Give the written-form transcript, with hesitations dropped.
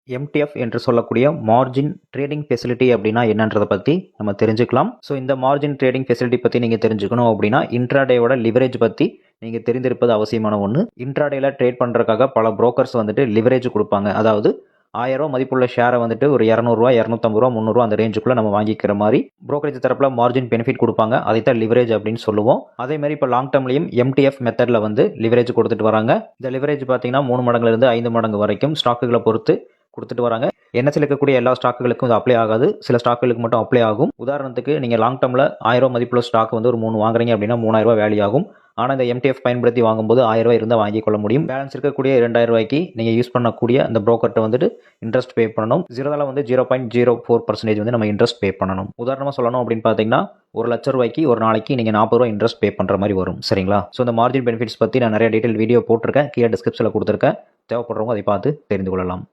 MDF என்று சொல்லக்கூடிய margin trading facility அப்படின்னா என்னன்றதை பற்றி நம்ம தெரிஞ்சுக்கலாம். ஸோ இந்த மார்ஜின் ட்ரேடிங் ஃபெசிலிட்டி பற்றி நீங்கள் தெரிஞ்சுக்கணும் அப்படின்னா இன்ட்ராடேயோட லிவரேஜ் பற்றி நீங்கள் தெரிந்திருப்பது அவசியமான ஒன்று. இன்ட்ராடேல ட்ரேட் பண்ணுறதுக்காக பல புரோக்கர்ஸ் வந்துட்டு லிவரேஜ் கொடுப்பாங்க. அதாவது 1000 ரூபா மதிப்புள்ள ஷேரை வந்துட்டு ஒரு 200 ரூபா 250 ரூபா 300 ரூபா அந்த ரேஞ்சுக்குள்ளே நம்ம வாங்கிக்கிற மாதிரி புரோக்கரேஜ் தரப்பில் மார்ஜின் பெனிஃபிட் கொடுப்பாங்க. அதைத்தான் லிவரேஜ் அப்படின்னு சொல்லுவோம். அதே மாதிரி இப்போ லாங் டேர்ம்லையும் எம்டிஎஃப் மெத்தடில் வந்து லிவரேஜ் கொடுத்துட்டு வராங்க. இந்த லிவரேஜ் பார்த்தீங்கன்னா 3 மடங்குலேருந்து 5 மடங்கு வரைக்கும் ஸ்டாக்குகளை பொறுத்து கொடுத்துட்டு வராங்க. என்எஸ்சியில் இருக்கக்கூடிய எல்லா ஸ்டாக்குகளுக்கும் இது அப்ளை ஆகாது, சில ஸ்டாக்குகளுக்கு மட்டும் அப்ளை ஆகும். உதாரணத்துக்கு நீங்கள் லாங் டேர்மில் 1000 ரூபா மதிப்புள்ள ஸ்டாக் வந்து ஒரு 3 வாங்குறீங்க அப்படின்னா 3000 ரூபா வேல்யூ ஆகும். ஆனால் இந்த எம்டிஎஃப் பயன்படுத்தி வாங்கும்போது 1000 ரூபாய் இருந்தால் வாங்கிக் கொள்ள முடியும். பேலன்ஸ் இருக்கக்கூடிய 2000 ரூபாய்க்கு நீங்கள் யூஸ் பண்ணக்கூடிய அந்த புரோக்கர்கிட்ட வந்துட்டு இன்ட்ரெஸ்ட் பே பண்ணணும். ஜீரோதால வந்து 0.04% வந்து நம்ம இன்ட்ரெஸ்ட் பே பண்ணணும். உதாரணமாக சொல்லணும் அப்படின்னு பார்த்தீங்கன்னா 1,00,000 ரூபாய்க்கு ஒரு நாளைக்கு நீங்கள் 40 ரூபா இன்ட்ரெஸ்ட் பே பண்ணுற மாதிரி வரும். சரிங்களா? ஸோ இந்த மார்ஜின் பெனிஃபிட்ஸ் பற்றி நான் நிறைய டீட்டெயில் வீடியோ போட்டிருக்கேன், கீழே டிஸ்கிரிப்ஷனில் கொடுத்துருக்கேன். தேவைப்படுறவங்க அதை பார்த்து தெரிந்து கொள்ளலாம்.